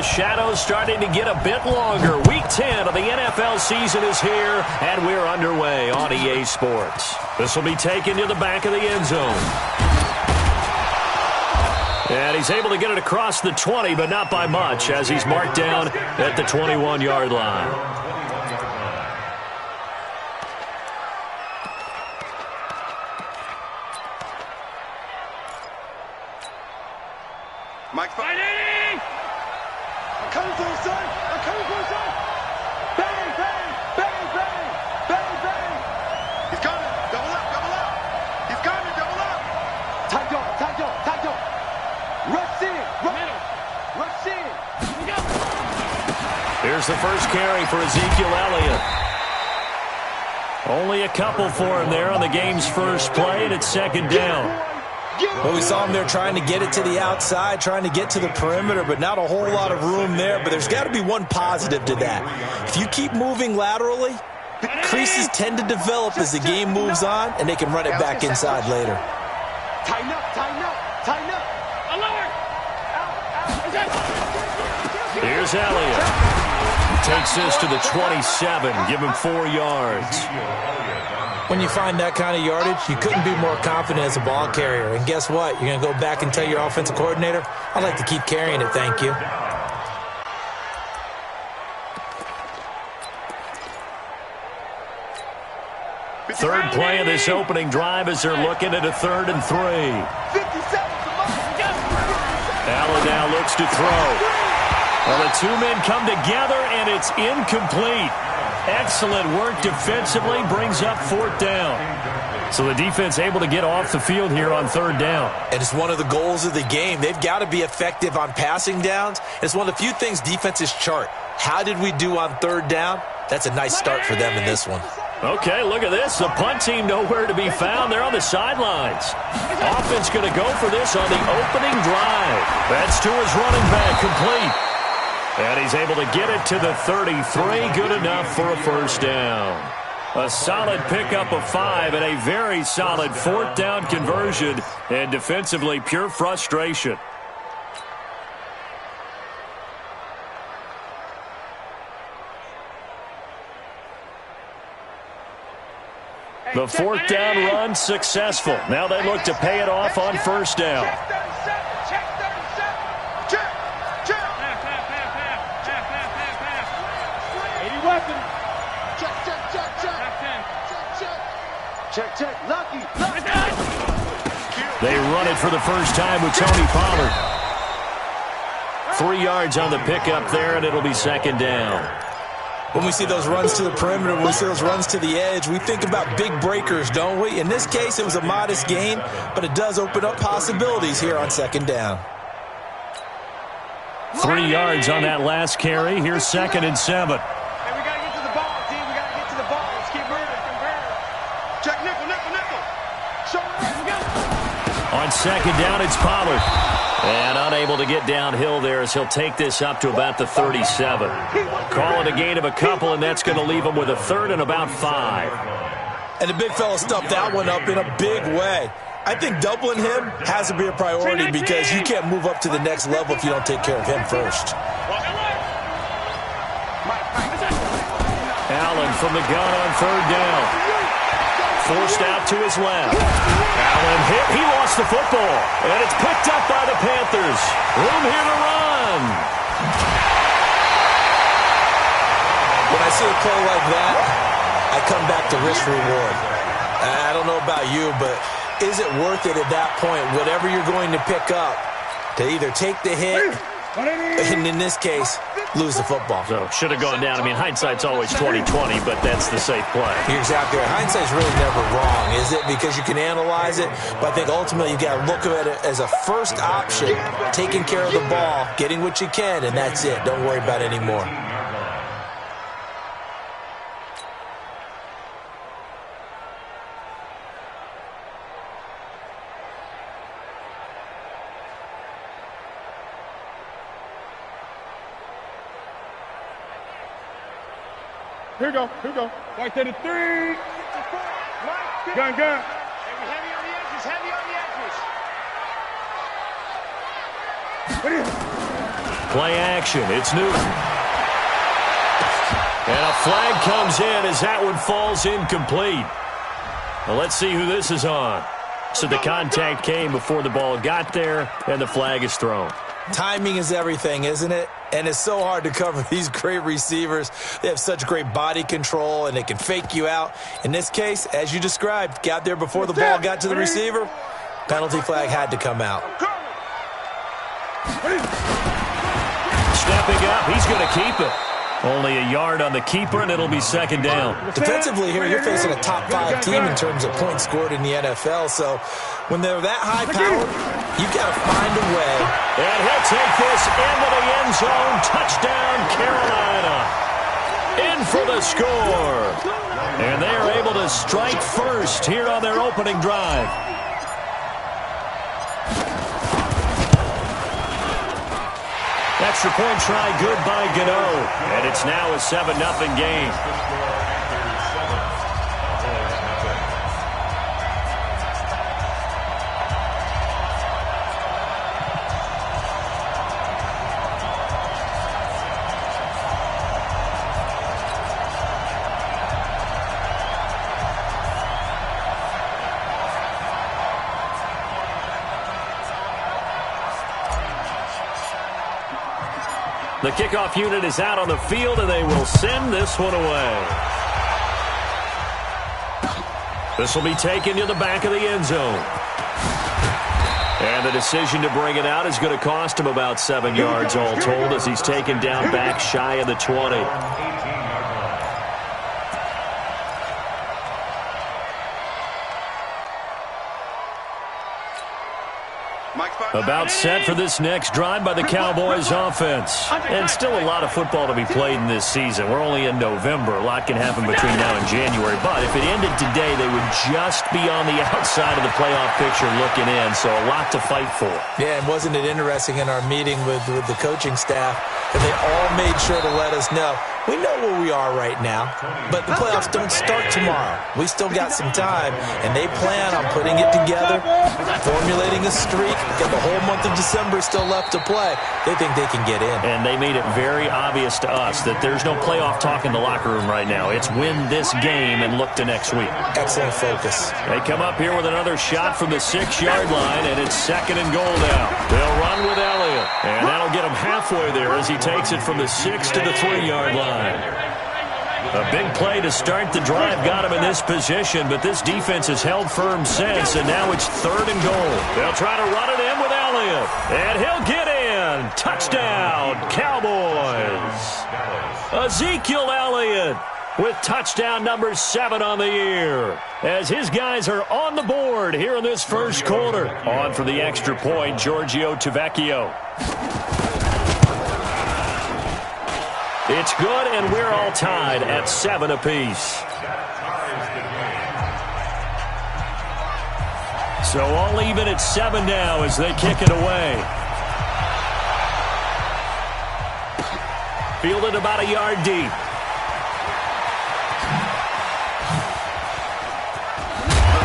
shadows starting to get a bit longer. Week 10 of the NFL season is here, and we're underway on EA Sports. This will be taken to the back of the end zone. And he's able to get it across the 20, but not by much, as he's marked down at the 21-yard line. Mike fighting! I'm coming for you, son! I'm coming for you, son! Bang, bang, bang, bang, bang, bang! He's coming! Double up, double up! He's coming, double up! Tight door, tight door, tight door! Rush in! Rush in! Here's the first carry for Ezekiel Elliott. Only a couple for him there on the game's first play, and it's second down. Well, we saw him there trying to get it to the outside, trying to get to the perimeter, but not a whole lot of room there. But there's got to be one positive to that. If you keep moving laterally, the creases tend to develop as the game moves on, and they can run it back inside later. Tighten up, tighten up, tighten up! Here's Elliott. He takes this to the 27, give him 4 yards. When you find that kind of yardage, you couldn't be more confident as a ball carrier. And guess what? You're going to go back and tell your offensive coordinator, I'd like to keep carrying it, thank you. Third play of this opening drive as they're looking at a 3rd and 3. Allen now looks to throw. Well, the two men come together, and it's incomplete. Excellent work defensively, brings up 4th down. So the defense able to get off the field here on 3rd down. And it's one of the goals of the game. They've got to be effective on passing downs. It's one of the few things defenses chart. How did we do on 3rd down? That's a nice start for them in this one. Okay, look at this. The punt team nowhere to be found. They're on the sidelines. Offense going to go for this on the opening drive. That's to his running back, complete. And he's able to get it to the 33, good enough for a first down. A solid pickup of 5 and a very solid 4th down conversion, and defensively pure frustration. The 4th down run successful. Now they look to pay it off on first down. Check, Lucky. They run it for the first time with Tony Pollard. 3 yards on the pickup there, and it'll be second down. When we see those runs to the perimeter, when we see those runs to the edge, we think about big breakers, don't we? In this case, it was a modest gain, but it does open up possibilities here on second down. 3 yards on that last carry. Here's 2nd and 7. On second down, it's Pollard. And unable to get downhill there as he'll take this up to about the 37. Call it a gain of a couple, and that's going to leave him with a 3rd and about 5. And the big fella stuffed that one up in a big way. I think doubling him has to be a priority because you can't move up to the next level if you don't take care of him first. Allen from the gun on 3rd down. Forced out to his left. Allen hit. He lost the football. And it's picked up by the Panthers. Room here to run. When I see a play like that, I come back to risk reward. I don't know about you, but is it worth it at that point, whatever you're going to pick up, to either take the hit, and in this case, lose the football? So, should have gone down. I mean, hindsight's always 20/20, but that's the safe play. You're exactly right. Hindsight's really never wrong, is it? Because you can analyze it, but I think ultimately you got to look at it as a first option, taking care of the ball, getting what you can, and that's it. Don't worry about it anymore. Here we go. Right there to 3. Gun. Heavy on the edges, heavy on the edges. Play action. It's Newton. And a flag comes in as that one falls incomplete. Well, let's see who this is on. So the contact came before the ball got there, and the flag is thrown. Timing is everything, isn't it? And it's so hard to cover these great receivers. They have such great body control, and they can fake you out. In this case, as you described, got there before the ball got to the receiver. Penalty flag had to come out. Stepping up, he's going to keep it. Only a yard on the keeper, and it'll be second down. Defensively here, you're facing a top-5 team in terms of points scored in the NFL, so when they're that high-powered, you've got to find a way. And he'll take this into the end zone. Touchdown, Carolina. In for the score. And they are able to strike first here on their opening drive. Extra point try good by Gano. And it's now a 7-0 game. The kickoff unit is out on the field, and they will send this one away. This will be taken to the back of the end zone. And the decision to bring it out is going to cost him about 7 yards all told as he's taken down back shy of the 20. About set for this next drive by the Cowboys offense. And still a lot of football to be played in this season. We're only in November. A lot can happen between now and January. But if it ended today, they would just be on the outside of the playoff picture looking in. So a lot to fight for. Yeah, and wasn't it interesting in our meeting with the coaching staff that they all made sure to let us know, we know where we are right now, but the playoffs don't start tomorrow. We still got some time, and they plan on putting it together, formulating a streak. Got the whole month of December still left to play. They think they can get in. And they made it very obvious to us that there's no playoff talk in the locker room right now. It's win this game and look to next week. Excellent focus. They come up here with another shot from the 6-yard line, and it's 2nd and goal now. They'll run with Elliott, and that'll get him halfway there as he takes it from the 6 to the 3-yard line. A big play to start the drive got him in this position, but this defense has held firm since, and now it's 3rd and goal. They'll try to run it in with Elliott, and he'll get in. Touchdown, Cowboys. Ezekiel Elliott with touchdown number 7 on the year, as his guys are on the board here in this first quarter. On for the extra point, Giorgio Tavecchio. It's good, and we're all tied at 7 apiece. So all even at 7 now as they kick it away. Fielded about a yard deep.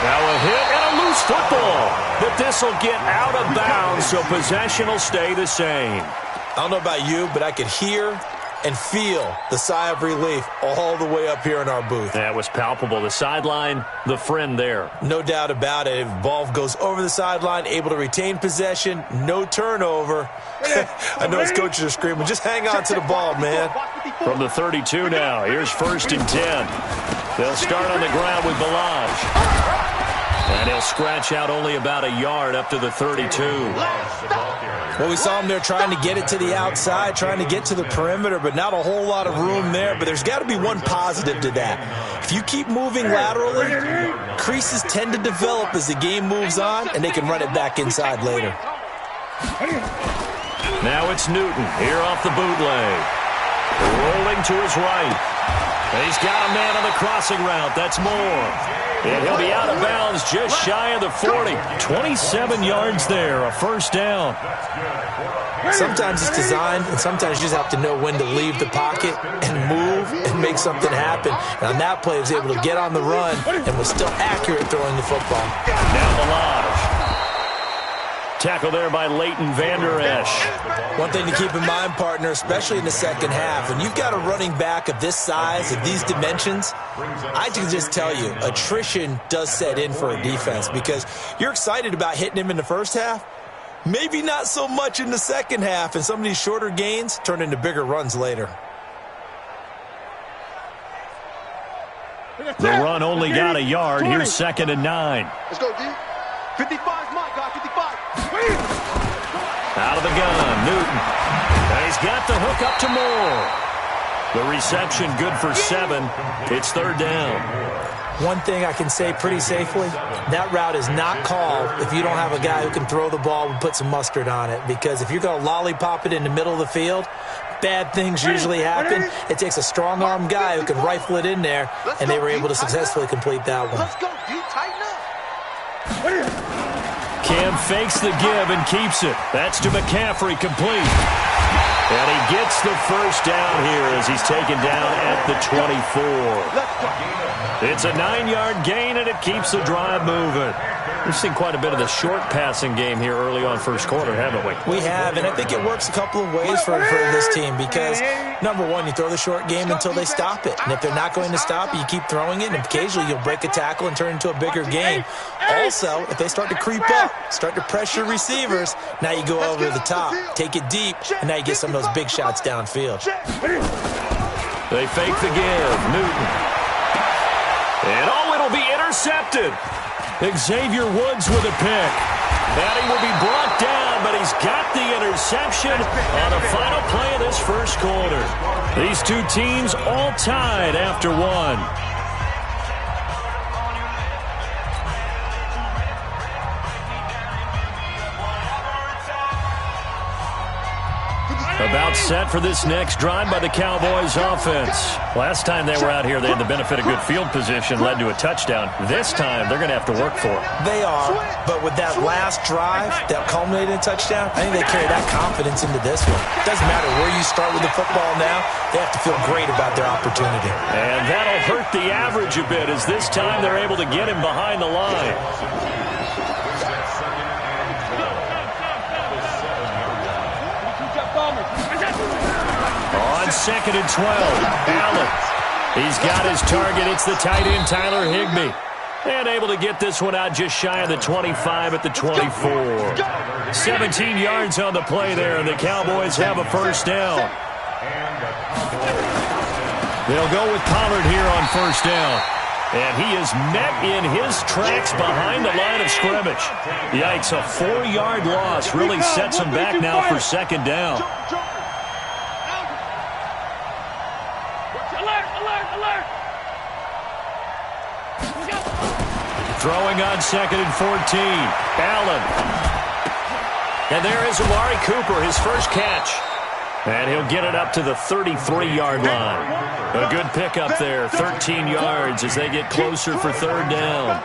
Now a hit and a loose football. But this will get out of bounds, so possession will stay the same. I don't know about you, but I could hear and feel the sigh of relief all the way up here in our booth. That was palpable. The sideline, the friend there. No doubt about it. If the ball goes over the sideline, able to retain possession, no turnover. I know his coaches are screaming, just hang on to the ball, man. From the 32 now, here's 1st and 10. They'll start on the ground with Balaj. And he'll scratch out only about a yard up to the 32. Well, we saw him there trying to get it to the outside, trying to get to the perimeter, but not a whole lot of room there. But there's got to be one positive to that. If you keep moving laterally, creases tend to develop as the game moves on, and they can run it back inside later. Now it's Newton here off the bootleg. Rolling to his right. He's got a man on the crossing route. That's Moore. And he'll be out of bounds just shy of the 40. 27 yards there, a 1st down. Sometimes it's designed, and sometimes you just have to know when to leave the pocket and move and make something happen. And on that play, he was able to get on the run and was still accurate throwing the football. Now Balaj. Tackle there by Leighton Vander Esch. One thing to keep in mind, partner, especially in the second half, when you've got a running back of this size, of these dimensions, I can just tell you, attrition does set in for a defense because you're excited about hitting him in the first half, maybe not so much in the second half, and some of these shorter gains turn into bigger runs later. The run only got a yard. Here's 2nd and 9. Let's go, D. 55's my guy, 55. Out of the gun, Newton. And he's got the hook up to Moore. The reception good for 7. It's 3rd down. One thing I can say pretty safely, that route is not called if you don't have a guy who can throw the ball and put some mustard on it. Because if you're going to lollipop it in the middle of the field, bad things usually happen. It takes a strong-arm guy who can rifle it in there, and they were able to successfully complete that one. Let's go, D. Tighten up. Cam fakes the give and keeps it. That's to McCaffrey, complete. And he gets the first down here as he's taken down at the 24. It's a 9-yard gain, and it keeps the drive moving. We've seen quite a bit of the short passing game here early on first quarter, haven't we? We have, and I think it works a couple of ways for this team because, number one, you throw the short game until they stop it. And if they're not going to stop it, you keep throwing it, and occasionally you'll break a tackle and turn it into a bigger game. Also, if they start to creep up, start to pressure receivers, now you go over the top, take it deep, and now you get some of those big shots downfield. They fake the give. Newton. And it'll be intercepted. Xavier Woods with a pick. And he will be brought down, but he's got the interception on the final play of this first quarter. These two teams all tied after 1. About set for this next drive by the Cowboys offense. Last time they were out here, they had the benefit of good field position, led to a touchdown. This time, they're going to have to work for it. They are, but with that last drive that culminated in a touchdown, I think they carry that confidence into this one. It doesn't matter where you start with the football now, they have to feel great about their opportunity. And that'll hurt the average a bit as this time they're able to get him behind the line. On 2nd and 12, Allen. He's got his target. It's the tight end, Tyler Higbee. And able to get this one out just shy of the 25 at the 24. 17 yards on the play there, and the Cowboys have a first down. They'll go with Pollard here on first down. And he is met in his tracks behind the line of scrimmage. Yikes, a 4-yard loss really sets him back now for 2nd down. Throwing on 2nd and 14. Allen. And there is Amari Cooper, his first catch. And he'll get it up to the 33-yard line. A good pickup there, 13 yards as they get closer for 3rd down.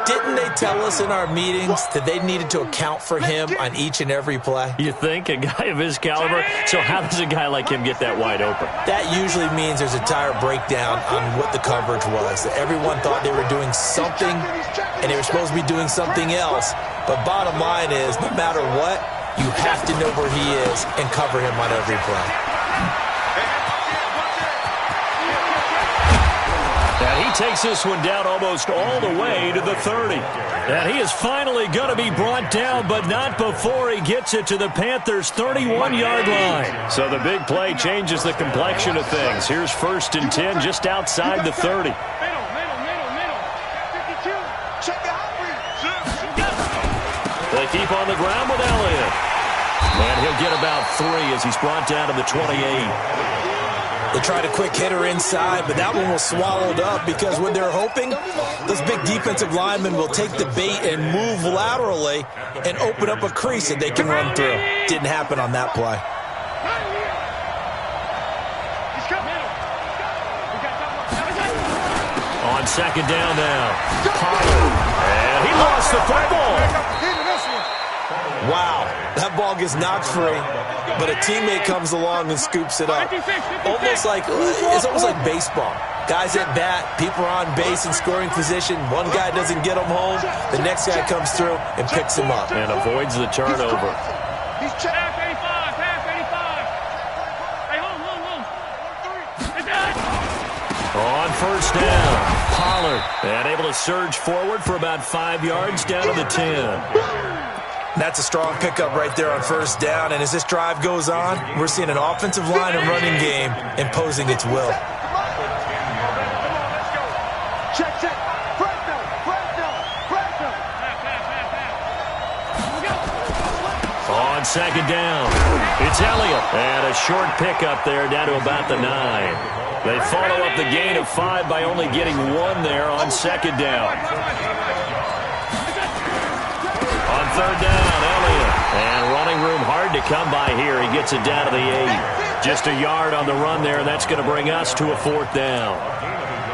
Didn't they tell us in our meetings that they needed to account for him on each and every play? You think? A guy of his caliber? So how does a guy like him get that wide open? That usually means there's a entire breakdown on what the coverage was. That everyone thought they were doing something, and they were supposed to be doing something else. But bottom line is, no matter what, you have to know where he is and cover him on every play. And he takes this one down almost all the way to the 30. And he is finally going to be brought down, but not before he gets it to the Panthers' 31-yard line. So the big play changes the complexion of things. Here's 1st and 10 just outside the 30. They keep on the ground with Elliott. And he'll get about 3 as he's brought down to the 28. They tried a quick hitter inside, but that one was swallowed up because what they're hoping, those big defensive linemen will take the bait and move laterally and open up a crease that they can run through. Didn't happen on that play. On 2nd down now, Pollard. And he lost the football. Wow, that ball ball gets knocked free, but a teammate comes along and scoops it up. It's almost like baseball. Guys at bat, people are on base in scoring position. One guy doesn't get him home. The next guy comes through and picks him up. And avoids the turnover. He's pass 85, pass 85. Hey, home. It's done. On first down, Pollard. And able to surge forward for about 5 yards down to the 10. That's a strong pickup right there on first down. And as this drive goes on, we're seeing an offensive line and running game imposing its will. Check. Fresno. On second down, it's Elliott. And a short pickup there down to about the 9. They follow up the gain of 5 by only getting 1 there on second down. On third down, Elliott. And running room hard to come by here. He gets it down to the 8. Just a yard on the run there, and that's going to bring us to a 4th down.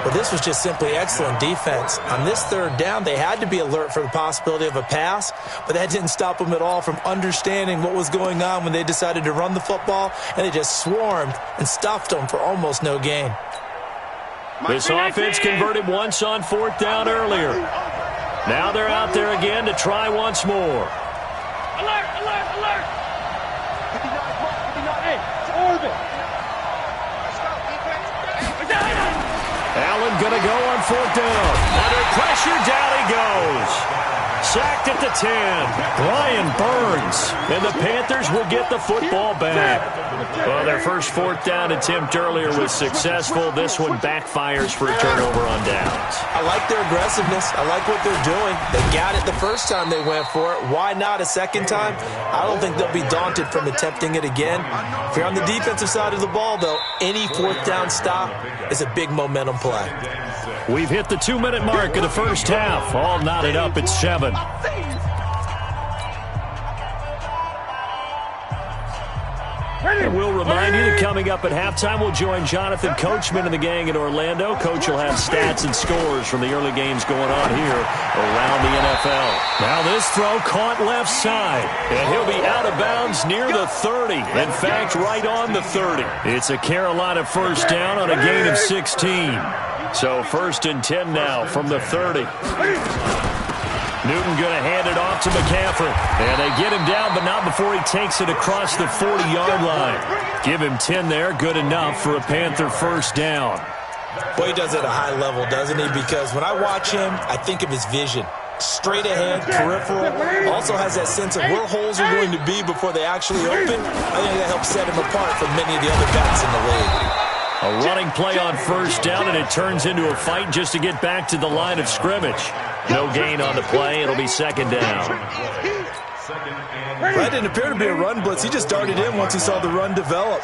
Well, this was just simply excellent defense. On this third down, they had to be alert for the possibility of a pass, but that didn't stop them at all from understanding what was going on when they decided to run the football, and they just swarmed and stuffed them for almost no gain. This offense converted once on 4th down earlier. Now they're out there again to try once more. Alert. Hey, it's Orbit. Allen going to go on 4th down. Under pressure, down he goes. Sacked at the 10. Brian Burns. And the Panthers will get the football back. Well, their first 4th down attempt earlier was successful. This one backfires for a turnover on downs. I like their aggressiveness. I like what they're doing. They got it the first time they went for it. Why not a second time? I don't think they'll be daunted from attempting it again. If you're on the defensive side of the ball, though, any 4th down stop is a big momentum play. We've hit the 2-minute mark of the first half. All knotted up at 7. And we'll remind you that coming up at halftime, we'll join Jonathan Coachman and the gang in Orlando. Coach will have stats and scores from the early games going on here around the NFL. Now this throw caught left side, and he'll be out of bounds near the 30. In fact, right on the 30. It's a Carolina first down on a gain of 16. So 1st and 10 now from the 30. Newton going to hand it off to McCaffrey. And they get him down, but not before he takes it across the 40-yard line. Give him 10 there, good enough for a Panther first down. Boy, he does it at a high level, doesn't he? Because when I watch him, I think of his vision. Straight ahead, peripheral. Also has that sense of where holes are going to be before they actually open. I think that helps set him apart from many of the other backs in the league. A running play on first down, and it turns into a fight just to get back to the line of scrimmage. No gain on the play. It'll be second down. That didn't appear to be a run blitz. He just darted in once he saw the run develop.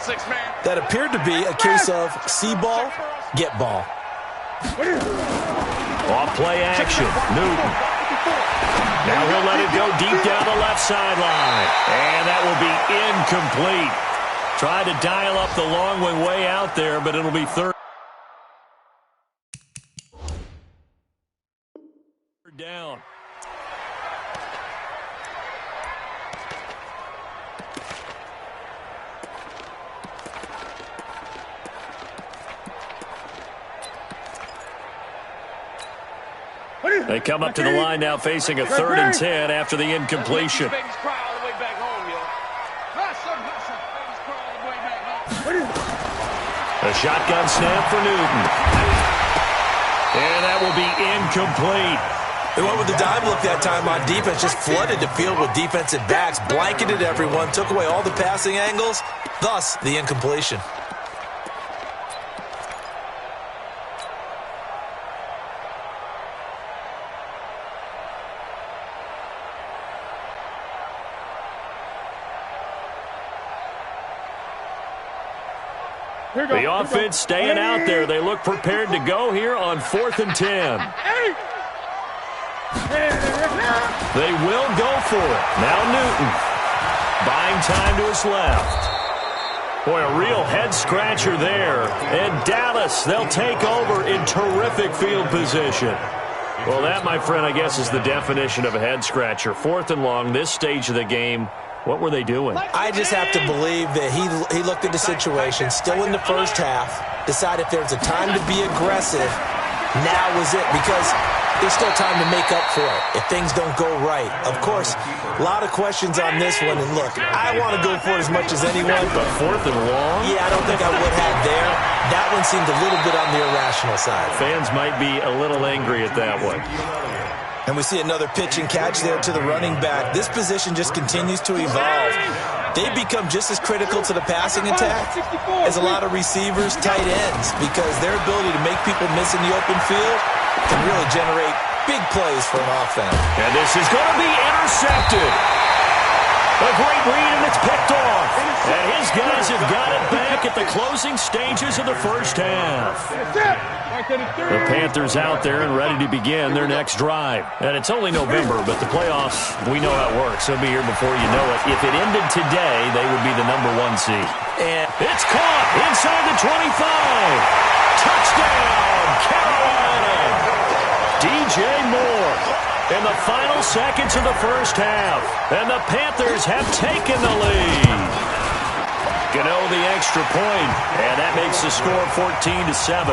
That appeared to be a case of see ball, get ball. Off play action. Newton. Now he'll let it go deep down the left sideline. And that will be incomplete. Tried to dial up the long one way out there, but it'll be third down. They come up to the line now facing a 3rd and 10 after the incompletion. A shotgun snap for Newton. And that will be incomplete. They went with the dive look that time on defense, just flooded the field with defensive backs, blanketed everyone, took away all the passing angles, thus the incompletion. The offense staying out there. They look prepared to go here on 4th and 10. They will go for it. Now Newton buying time to his left. Boy, a real head-scratcher there. And Dallas, they'll take over in terrific field position. Well, that, my friend, I guess is the definition of a head-scratcher. 4th and long, this stage of the game, What were they doing? I just have to believe that he looked at the situation, still in the first half, decided if there's a time to be aggressive, now was it, because there's still time to make up for it if things don't go right. Of course, a lot of questions on this one, and look, I want to go for it as much as anyone. But 4th and long? Yeah, I don't think I would have there. That one seemed a little bit on the irrational side. Fans might be a little angry at that one. And we see another pitch and catch there to the running back. This position just continues to evolve. They become just as critical to the passing attack as a lot of receivers, tight ends, because their ability to make people miss in the open field can really generate big plays for an offense. And this is going to be intercepted. A great read, and it's picked off. And his guys have got it back at the closing stages of the first half. The Panthers out there and ready to begin their next drive. And it's only November, but the playoffs, we know how it works. They'll be here before you know it. If it ended today, they would be the #1 seed. And it's caught inside the 25. Touchdown, Carolina. DJ Moore. In the final seconds of the first half, and the Panthers have taken the lead. Gano the extra point, and that makes the score 14-7.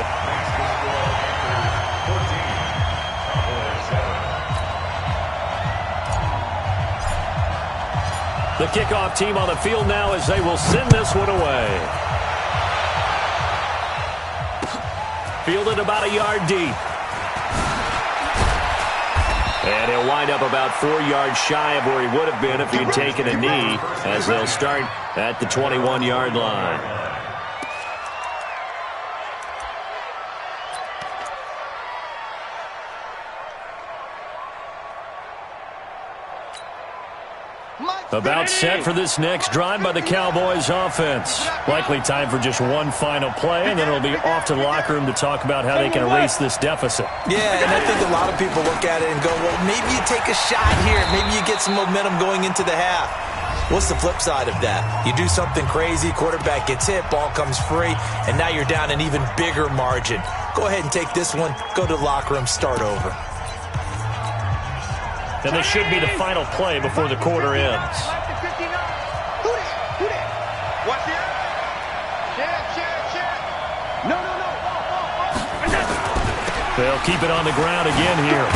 The kickoff team on the field now as they will send this one away. Fielded about a yard deep. And he'll wind up about 4 yards shy of where he would have been if he had taken a knee, as they'll start at the 21-yard line. About set for this next drive by the Cowboys offense. Likely time for just one final play, and then it'll be off to the locker room to talk about how they can erase this deficit. Yeah, and I think a lot of people look at it and go, well, maybe you take a shot here. Maybe you get some momentum going into the half. What's the flip side of that? You do something crazy, quarterback gets hit, ball comes free, and now you're down an even bigger margin. Go ahead and take this one, go to the locker room, start over. And this should be the final play before the quarter ends. They'll keep it on the ground again here.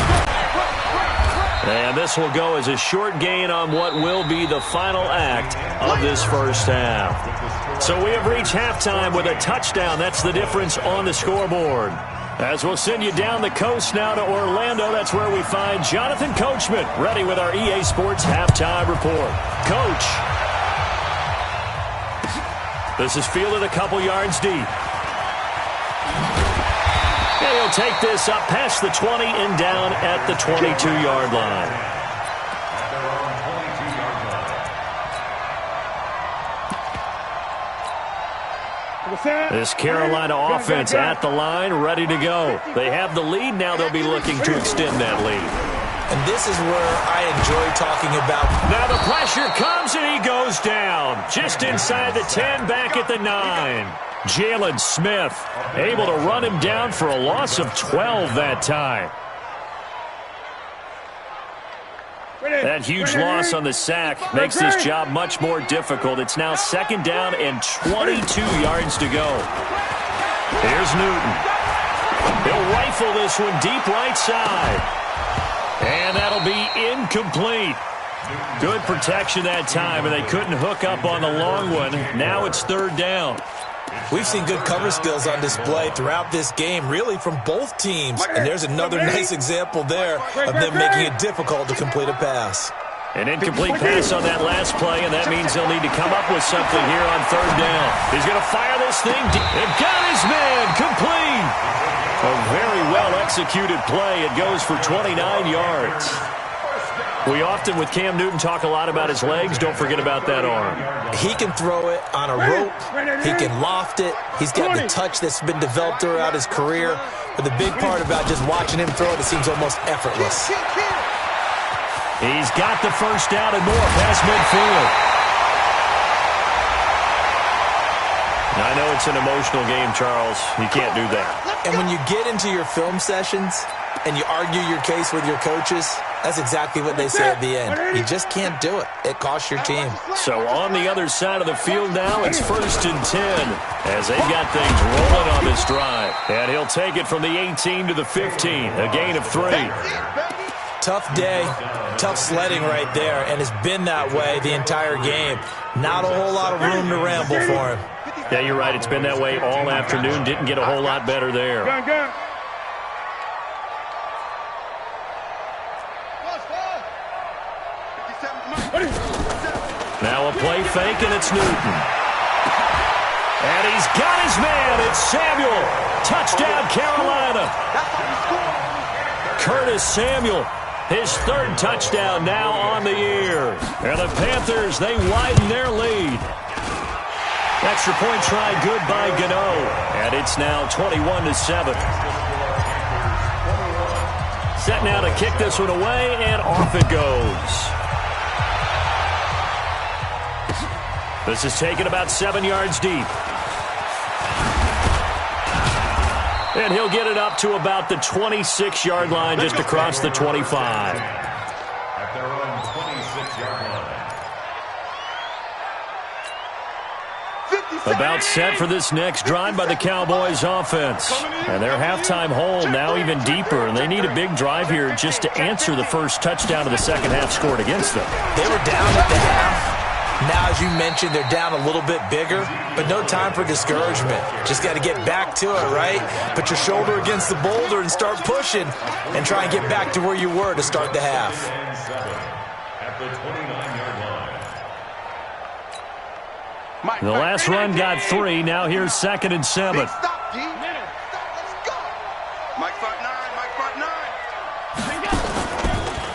And this will go as a short gain on what will be the final act of this first half. So we have reached halftime with a touchdown. That's the difference on the scoreboard. As we'll send you down the coast now to Orlando, that's where we find Jonathan Coachman, ready with our EA Sports Halftime Report. Coach. This is fielded a couple yards deep. And he'll take this up past the 20 and down at the 22-yard line. This Carolina offense at the line, ready to go. They have the lead. Now they'll be looking to extend that lead. And this is where I enjoy talking about. Now the pressure comes and he goes down. Just inside the 10, back at the 9. Jalen Smith able to run him down for a loss of 12 that time. That huge loss on the sack makes this job much more difficult. It's now 2nd down and 22 yards to go. Here's Newton. He'll rifle this one deep right side. And that'll be incomplete. Good protection that time, and they couldn't hook up on the long one. Now it's 3rd down. We've seen good cover skills on display throughout this game, really from both teams. And there's another nice example there of them making it difficult to complete a pass. An incomplete pass on that last play, and that means they'll need to come up with something here on 3rd down. He's going to fire this thing deep. And got his man complete. A very well-executed play. It goes for 29 yards. We often, with Cam Newton, talk a lot about his legs. Don't forget about that arm. He can throw it on a rope. He can loft it. He's got the touch that's been developed throughout his career. But the big part about just watching him throw it seems almost effortless. He's got the first down and more past midfield. I know it's an emotional game, Charles. You can't do that. And when you get into your film sessions and you argue your case with your coaches, That's exactly what they say at the end. You just can't do it. It costs your team. So on the other side of the field now, it's 1st and 10 as they've got things rolling on this drive. And he'll take it from the 18 to the 15, a gain of 3. Tough day, tough sledding right there, and it's been that way the entire game. Not a whole lot of room to ramble for him. Yeah, you're right. It's been that way all afternoon. Didn't get a whole lot better there. Gun. Now a play fake, and it's Newton. And he's got his man. It's Samuel. Touchdown, Carolina. Curtis Samuel, his 3rd touchdown now on the year. And the Panthers, they widen their lead. Extra point try good by Gano. And it's now 21-7. Set now to kick this one away, and off it goes. This is taken about 7 yards deep. And he'll get it up to about the 26-yard line, just across the 25. At their own 26-yard line. About set for this next drive by the Cowboys offense. And their halftime hole now even deeper, and they need a big drive here just to answer the first touchdown of the second half scored against them. They were down at the half. Now, as you mentioned, they're down a little bit bigger, but no time for discouragement. Just got to get back to it, right? Put your shoulder against the boulder and start pushing and try and get back to where you were to start the half. At the 29-yard line. The last run got 3. Now here's 2nd and 7. Stop, D. Let's go. Mike 5-9.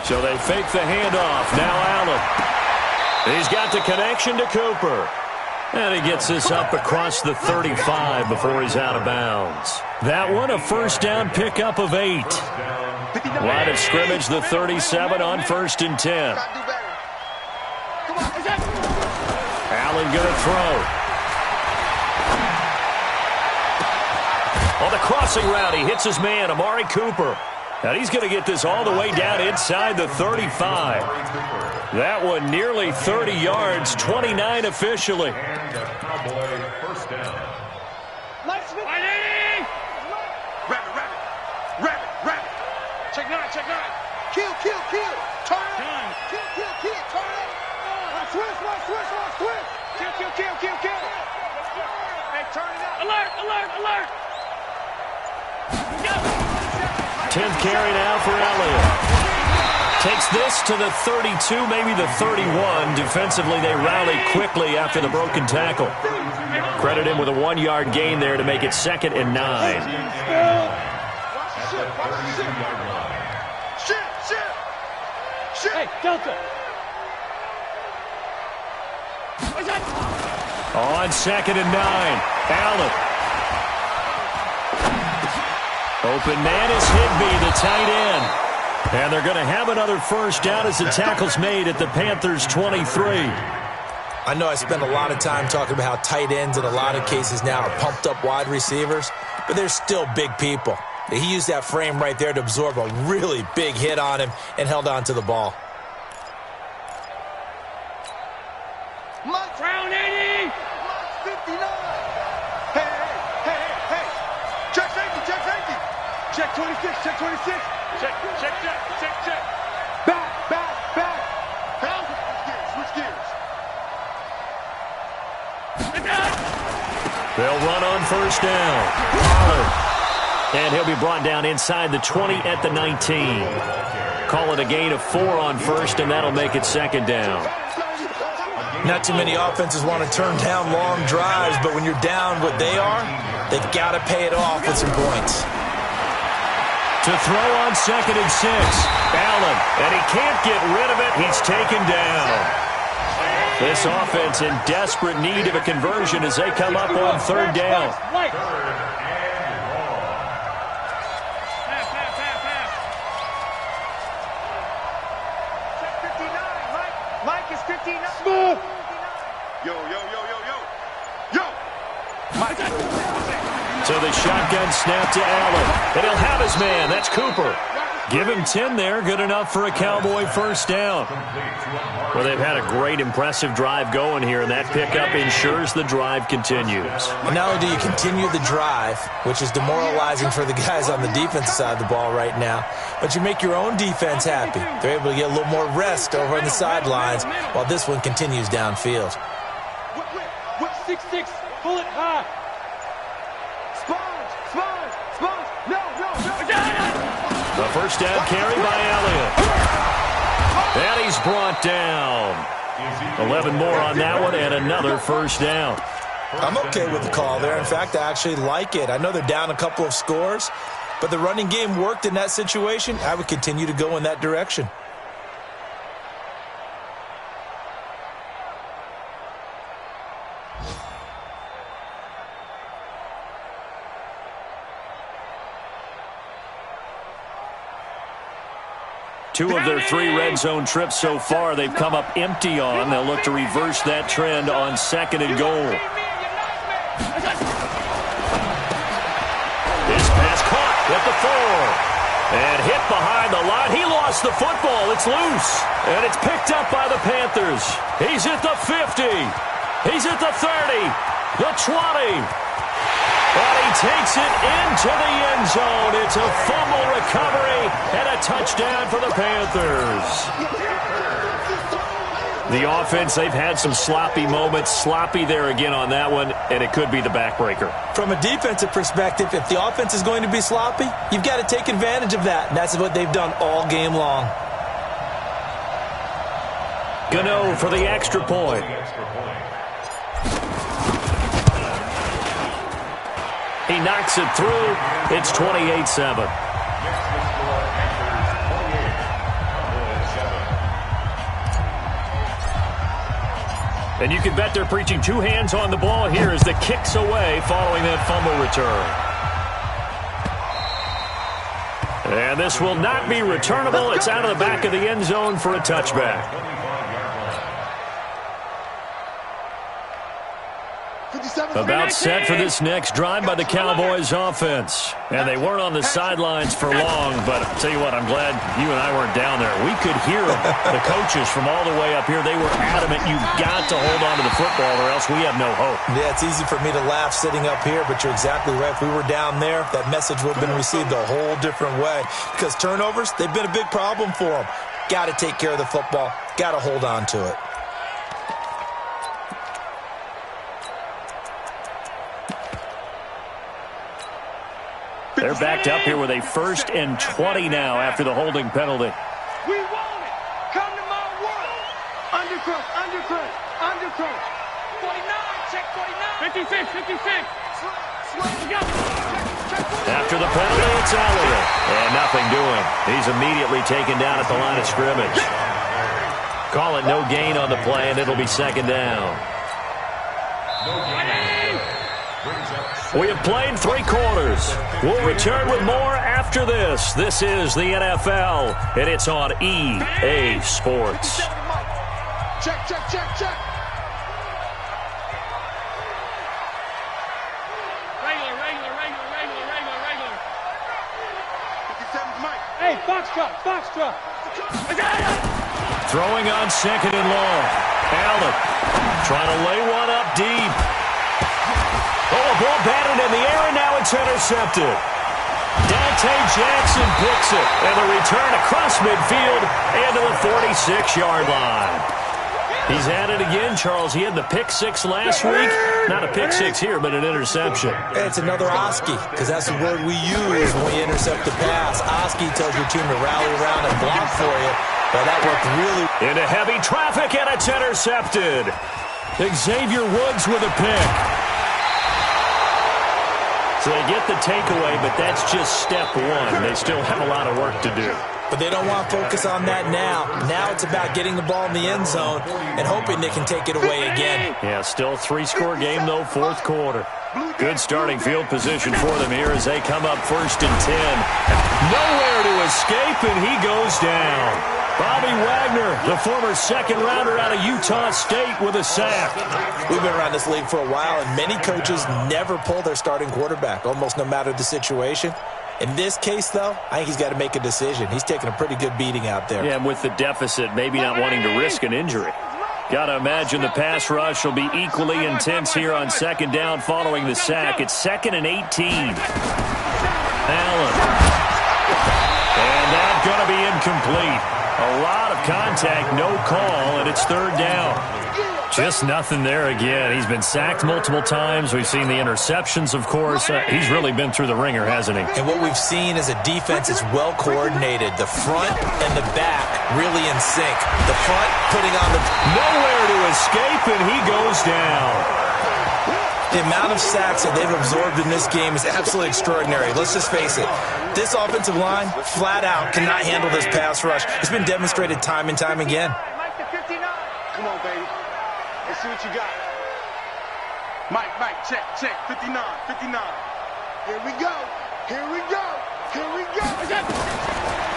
So they fake the handoff. Now Allen. He's got the connection to Cooper. And he gets this up across the 35 before he's out of bounds. That one, a first down pickup of 8. Line of scrimmage, the 37 on 1st and 10. Allen going to throw. On the crossing route, he hits his man, Amari Cooper. And he's going to get this all the way down inside the 35. That one nearly 30 yards, 29 officially. And the Cowboy first down. Rabbit. Check 9. Kill. Turn it. Kill. Turn it. Switch. Kill. Hey, turn it up. Alert. 10th carry now for Elliott. Takes this to the 32, maybe the 31. Defensively, they rally quickly after the broken tackle. Credit him with a 1-yard gain there to make it 2nd and 9. Shit. Hey, Delta. On 2nd and 9, Allen. Open man is Higbee, the tight end. And they're going to have another first down as the tackle's made at the Panthers' 23. I know I spend a lot of time talking about how tight ends in a lot of cases now are pumped up wide receivers, but they're still big people. He used that frame right there to absorb a really big hit on him and held on to the ball. Round 80. 59. Hey. Check safety. Check 26. Check. Back. Switch gears. They'll run on first down. Pollard. And he'll be brought down inside the 20 at the 19. Call it a gain of 4 on first, and that'll make it 2nd down. Not too many offenses want to turn down long drives, but when you're down what they are, they've got to pay it off with some points. To throw on 2nd and 6. Allen, and he can't get rid of it. He's taken down. This offense in desperate need of a conversion as they come up on 3rd down. Mike is 59. Smooth. Yo. So the shotgun snap to Allen. And he'll have his man. That's Cooper. Give him 10 there. Good enough for a Cowboy first down. Well, they've had a great, impressive drive going here, and that pickup ensures the drive continues. Not only do you continue the drive, which is demoralizing for the guys on the defensive side of the ball right now, but you make your own defense happy. They're able to get a little more rest over on the sidelines while this one continues downfield. Whip 6-6, pull it high. Sponge. No. The first down carry by Elliott. And he's brought down. 11 more on that one and another first down. I'm okay with the call there. In fact, I actually like it. I know they're down a couple of scores, but the running game worked in that situation. I would continue to go in that direction. Two of their 3 red zone trips so far they've come up empty on. They'll look to reverse that trend on 2nd and goal. This pass caught at the 4. And hit behind the line. He lost the football. It's loose. And it's picked up by the Panthers. He's at the 50. He's at the 30. The 20. And he takes it into the end zone. It's a fumble recovery and a touchdown for the Panthers. The offense, they've had some sloppy moments. Sloppy there again on that one, and it could be the backbreaker. From a defensive perspective, if the offense is going to be sloppy, you've got to take advantage of that, and that's what they've done all game long. Gano for the extra point. He knocks it through. It's 28-7. And you can bet they're preaching 2 hands on the ball here as the kick's away following that fumble return. And this will not be returnable. It's out of the back of the end zone for a touchback. About set for this next drive by the Cowboys offense. And they weren't on the sidelines for long, but I'll tell you what, I'm glad you and I weren't down there. We could hear them, the coaches from all the way up here. They were adamant, you've got to hold on to the football or else we have no hope. Yeah, it's easy for me to laugh sitting up here, but you're exactly right. If we were down there, that message would have been received a whole different way. Because turnovers, they've been a big problem for them. Got to take care of the football. Got to hold on to it. They're backed up here with a 1st and 20 now after the holding penalty. We want it. Come to my world. Undercross. 49, check 49. 56. After the penalty, it's Elliott. And nothing doing. He's immediately taken down at the line of scrimmage. Call it no gain on the play, and it'll be 2nd down. We have played 3 quarters. We'll return with more after this. This is the NFL, and it's on EA Sports. Check. Regular. 57's Mike. Hey, Foxtrot. Throwing on 2nd and long. Allen trying to lay one up deep. Oh, a ball batted in the air, and now it's intercepted. Dante Jackson picks it, and the return across midfield and to the 46-yard line. He's at it again, Charles. He had the pick 6 last week. Not a pick 6 here, but an interception. It's another Oski, because that's the word we use when we intercept the pass. Oski tells your team to rally around and block for you. But that worked really. Into heavy traffic, and it's intercepted. Xavier Woods with a pick. So they get the takeaway, but that's just step 1. They still have a lot of work to do. But they don't want to focus on that now. Now it's about getting the ball in the end zone and hoping they can take it away again. Yeah, still a 3-score game, though, 4th quarter. Good starting field position for them here as they come up 1st and 10. Nowhere to escape, and he goes down. Bobby Wagner, the former 2nd-rounder out of Utah State with a sack. We've been around this league for a while, and many coaches never pull their starting quarterback, almost no matter the situation. In this case, though, I think he's got to make a decision. He's taking a pretty good beating out there. Yeah, and with the deficit, maybe not wanting to risk an injury. Got to imagine the pass rush will be equally intense here on second down following the sack. It's 2nd and 18. Allen. And that's going to be incomplete. A lot of contact, no call, and it's 3rd down. Just nothing there again. He's been sacked multiple times. We've seen the interceptions, of course. He's really been through the ringer, hasn't he? And what we've seen is a defense that's well coordinated. The front and the back really in sync. The front putting on the... Nowhere to escape, and he goes down. The amount of sacks that they've absorbed in this game is absolutely extraordinary. Let's just face it. This offensive line, flat out, cannot handle this pass rush. It's been demonstrated time and time again. Come on, baby. Let's see what you got. Mike, check, 59. Here we go.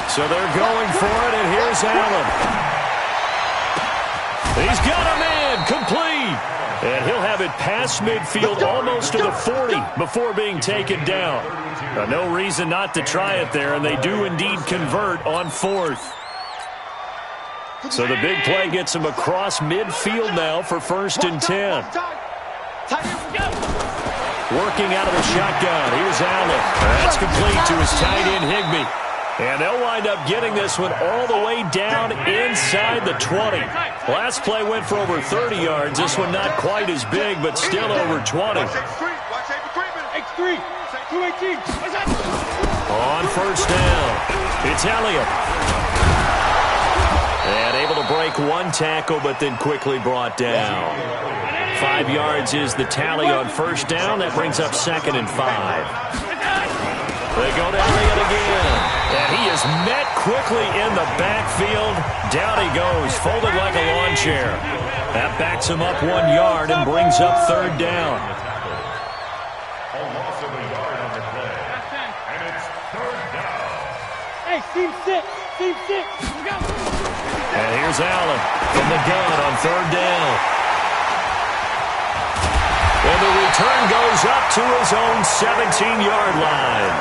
So they're going for it, and here's Allen. He's got a man, complete. And he'll have it past midfield, almost to the 40, before being taken down. No reason not to try it there, and they do indeed convert on 4th. So the big play gets him across midfield now for 1st and 10. Working out of the shotgun. Here's Allen. That's complete to his tight end, Higbee. And they'll wind up getting this one all the way down inside the 20. Last play went for over 30 yards. This one not quite as big, but still over 20. X3, 218. On 1st down, it's Elliott. And able to break one tackle, but then quickly brought down. 5 yards is the tally on 1st down. That brings up 2nd and 5. They go to Elliott again. And he is met quickly in the backfield. Down he goes, folded like a lawn chair. That backs him up 1 yard and brings up 3rd down. A loss of a yard on the play. And it's 3rd down. Hey, team 6. Go. And here's Allen from the gun on 3rd down. And the return goes up to his own 17-yard line.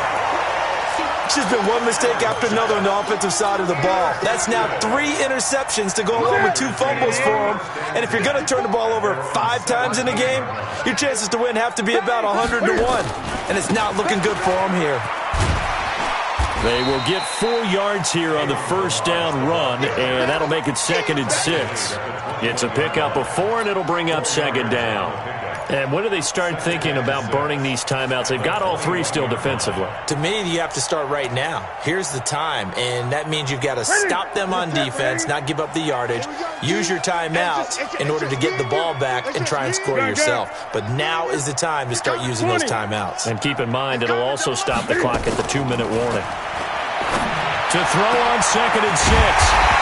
It's just been one mistake after another on the offensive side of the ball. That's now 3 interceptions to go along with 2 fumbles for him. And if you're going to turn the ball over 5 times in a game, your chances to win have to be about 100 to 1. And it's not looking good for him here. They will get 4 yards here on the 1st down run, and that'll make it 2nd and 6. It's a pickup of 4, and it'll bring up 2nd down. And when do they start thinking about burning these timeouts? They've got all 3 still defensively. To me, you have to start right now. Here's the time, and that means you've got to stop them on defense, not give up the yardage, use your timeouts in order to get the ball back and try and score yourself. But now is the time to start using those timeouts. And keep in mind, it'll also stop the clock at the 2-minute warning. To throw on 2nd and 6.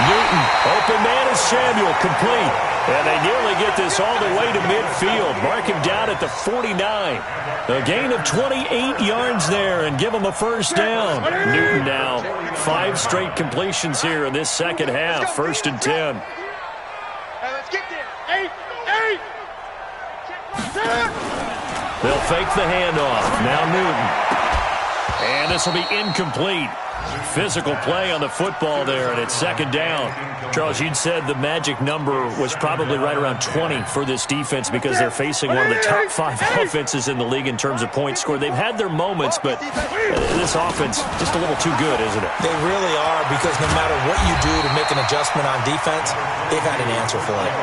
Newton, open man is Samuel, complete. And they nearly get this all the way to midfield. Mark him down at the 49. A gain of 28 yards there and give him a 1st down. Newton now 5 straight completions here in this second half. 1st and 10. Hey, let's get there. 8. They'll fake the handoff. Now Newton. And this will be incomplete. Physical play on the football there, and it's 2nd down. Charles, you'd said the magic number was probably right around 20 for this defense because they're facing one of the top 5 offenses in the league in terms of points scored. They've had their moments, but this offense just a little too good, isn't it? They really are, because no matter what you do to make an adjustment on defense, they've got an answer for it.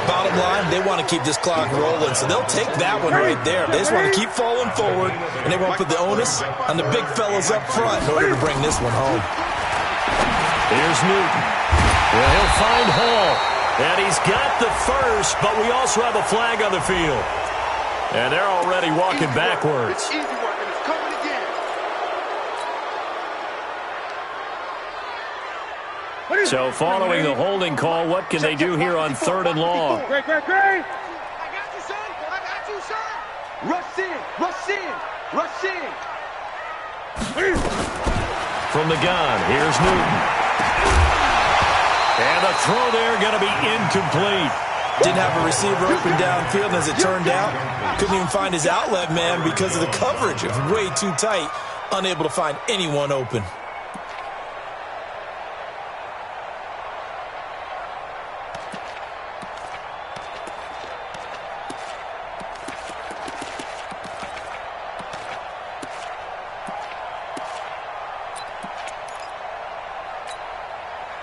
Bottom line, they want to keep this clock rolling, so they'll take that one right there. They just want to keep falling forward, and they want to put the onus on the big fellas up front in order to bring this one home. Here's Newton. Well, he'll find Hall. And he's got the 1st, but we also have a flag on the field. And they're already walking backwards. Easy work, and it's coming again. So following the holding call, what can they do here on 3rd and long? Great. I got you, son. Rush in. From the gun, here's Newton. And the throw there going to be incomplete. Didn't have a receiver open downfield, and as it turned out, couldn't even find his outlet man because of the coverage. It was way too tight. unable to find anyone open.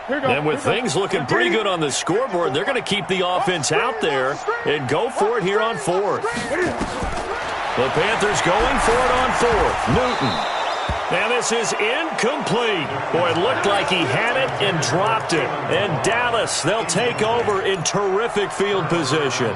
And with things looking pretty good on the scoreboard, they're going to keep the offense out there and go for it here on fourth. The Panthers going for it on fourth. Newton. And this is incomplete. Boy, it looked like he had it and dropped it. And Dallas, they'll take over in terrific field position.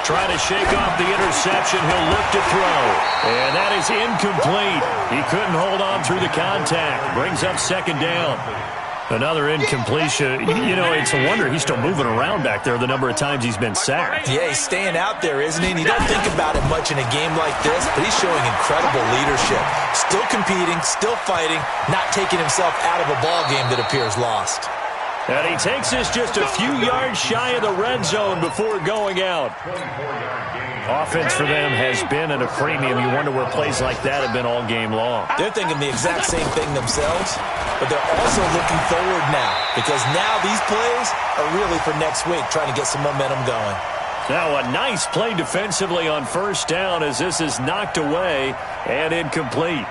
Trying to shake off the interception. He'll look to throw. And that is incomplete. He couldn't hold on through the contact. Brings up second down. Another incompletion. You know, it's a wonder he's still moving around back there the number of times he's been sacked. Yeah, he's staying out there, isn't he? And you don't think about it much in a game like this, but he's showing incredible leadership. Still competing, still fighting, not taking himself out of a ball game that appears lost. And he takes this just a few yards shy of the red zone before going out. Offense for them has been at a premium. You wonder where plays like that have been all game long. They're thinking the exact same thing themselves, but they're also looking forward now because now these plays are really for next week, trying to get some momentum going. Now a nice play defensively on first down as this is knocked away and incomplete.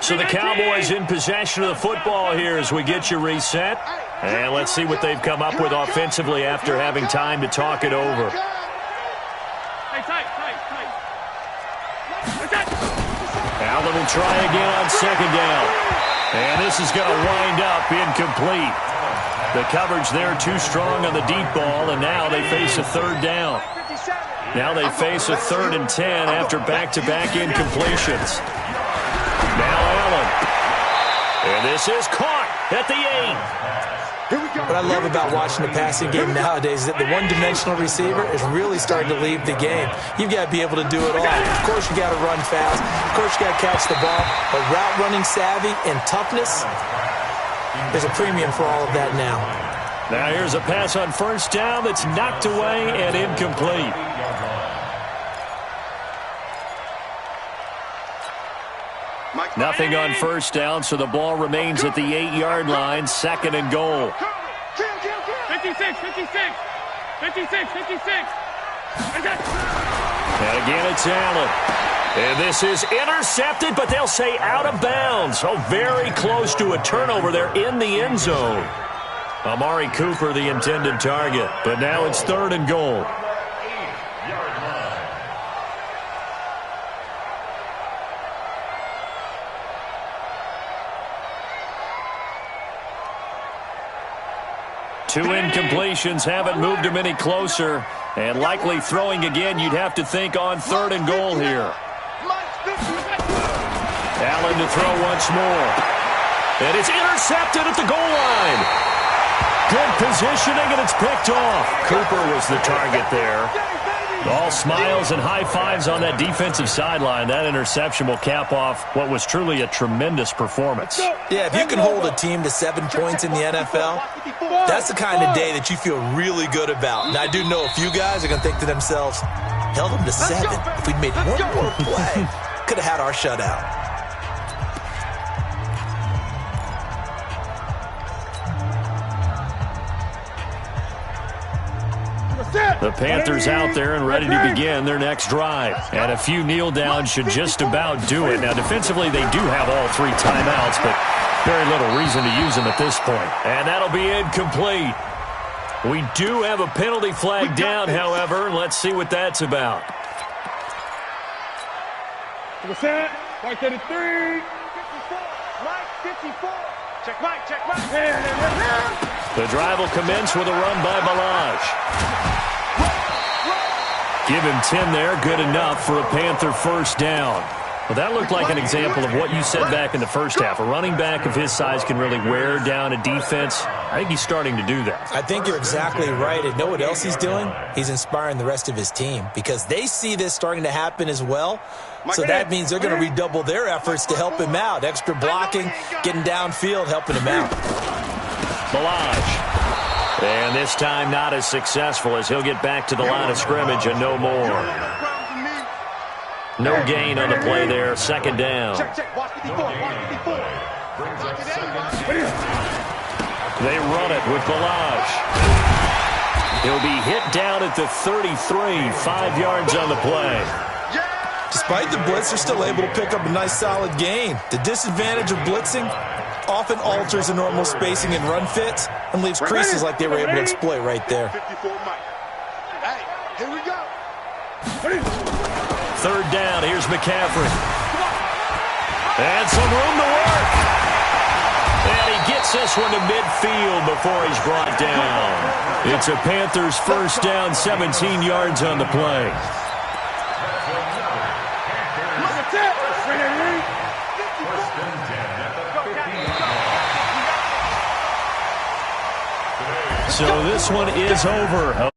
So the Cowboys in possession of the football here as we get you reset. And let's see what they've come up with offensively after having time to talk it over. Allen will try again on second down. And this is going to wind up incomplete. The coverage there too strong on the deep ball, and now they face a third down. Now they face a 3rd and 10 after back-to-back incompletions. Now Allen. And this is caught at the 8. What I love about watching the passing game nowadays is that the one-dimensional receiver is really starting to leave the game. You've got to be able to do it all. Of course, you got to run fast. Of course, you got to catch the ball. But route running savvy and toughness, there's a premium for all of that now. Now here's a pass on first down that's knocked away and incomplete. Nothing on first down, so the ball remains at the 8-yard line, 2nd and goal. 56. And again, it's Allen. And this is intercepted, but they'll say out of bounds. So very close to a turnover there in the end zone. Amari Cooper, the intended target, but now it's 3rd and goal. Two incompletions haven't moved him any closer. And likely throwing again, you'd have to think on 3rd and goal here. Allen to throw once more. And it's intercepted at the goal line. Good positioning, and it's picked off. Cooper was the target there. All smiles and high fives on that defensive sideline. That interception will cap off what was truly a tremendous performance. Yeah, if you can hold a team to 7 points in the NFL, that's the kind of day that you feel really good about. And I do know a few guys are going to think to themselves, held them to 7. If we'd made one more play, could have had our shutout. The Panthers out there and ready to begin their next drive. And a few kneel downs should just about do it. Now, defensively, they do have all 3 timeouts, but very little reason to use them at this point. And that'll be incomplete. We do have a penalty flag down, however. Let's see what that's about. Mike 33. 54. Mike 54. Check Mike. The drive will commence with a run by Balaj. Give him 10 there, good enough for a Panther first down. Well, that looked like an example of what you said back in the first half. A running back of his size can really wear down a defense. I think he's starting to do that. I think you're exactly right. And know what else he's doing? He's inspiring the rest of his team because they see this starting to happen as well. So that means they're going to redouble their efforts to help him out. Extra blocking, getting downfield, helping him out. Balaj. And this time not as successful as he'll get back to the line of scrimmage and no more. No gain on the play there. Second down. Watch 54. They run it with Balaj. He'll be hit down at the 33. 5 yards on the play. Despite the blitz, they're still able to pick up a nice solid gain. The disadvantage of blitzing often alters the normal spacing and run fits and leaves creases like they were able to exploit right there. 54 Mike. Hey, here we go. Third down. Here's McCaffrey. And some room to work. And he gets this one to midfield before he's brought down. It's a Panthers first down, 17 yards on the play. So this one is over.